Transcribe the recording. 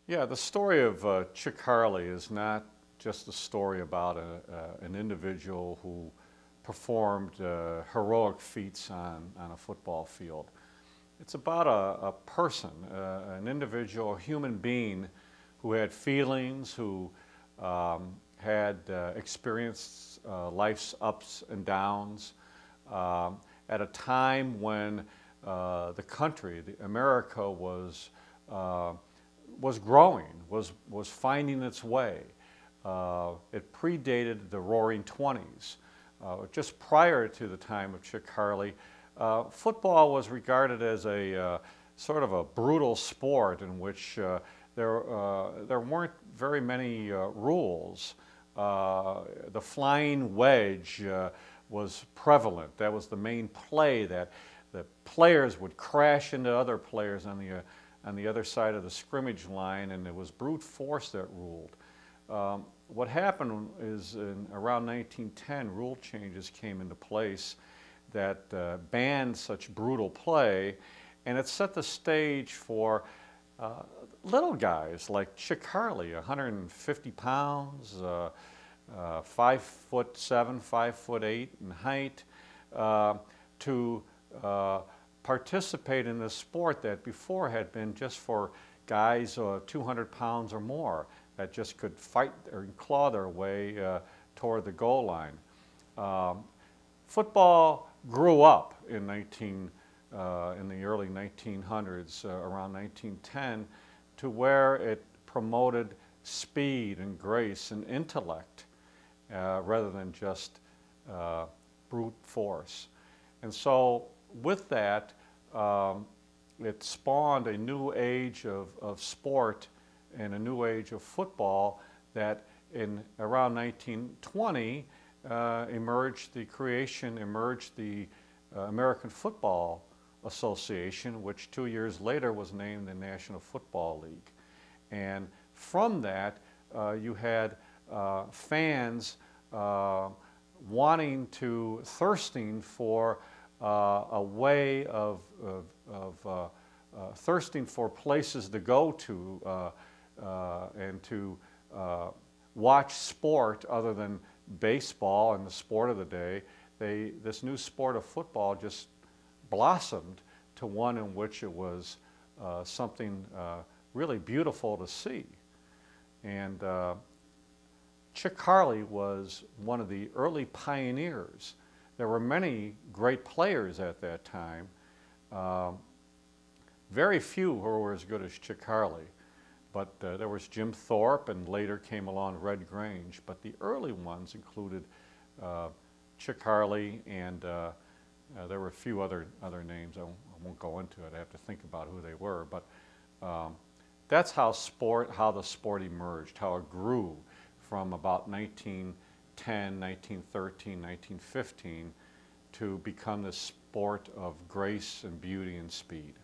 Yeah, the story of Chic Harley is not just a story about an individual who performed heroic feats on a football field. It's about a person, an individual, a human being who had feelings, who had experienced life's ups and downs at a time when the country, America, was growing, was finding its way. It predated the Roaring '20s. Just prior to the time of Chic Harley, football was regarded as a sort of a brutal sport in which there weren't very many rules. The flying wedge was prevalent. That was the main play, that the players would crash into other players on the other side of the scrimmage line, and it was brute force that ruled. What happened is around 1910, rule changes came into place that banned such brutal play, and it set the stage for little guys like Chic Harley, 150 pounds, 5'7", 5'8" in height, to participate in this sport that before had been just for guys 200 pounds or more that just could fight or claw their way toward the goal line. Football grew up in the early 1900s, around 1910, to where it promoted speed and grace and intellect rather than just brute force. And so with that, it spawned a new age of sport and a new age of football that in around 1920 emerged the American Football Association, which 2 years later was named the National Football League. And from that, you had fans thirsting for a way of thirsting for places to go to and to watch sport other than baseball and the sport of the day. This new sport of football just blossomed to one in which it was something really beautiful to see. And Chic Harley was one of the early pioneers. There were many great players at that time. Very few who were as good as Chic Harley. But there was Jim Thorpe, and later came along Red Grange. But the early ones included Chic Harley, and there were a few other names. I won't go into it. I have to think about who they were. But that's how the sport emerged, how it grew from about 1910, 1913, 1915 to become the sport of grace and beauty and speed.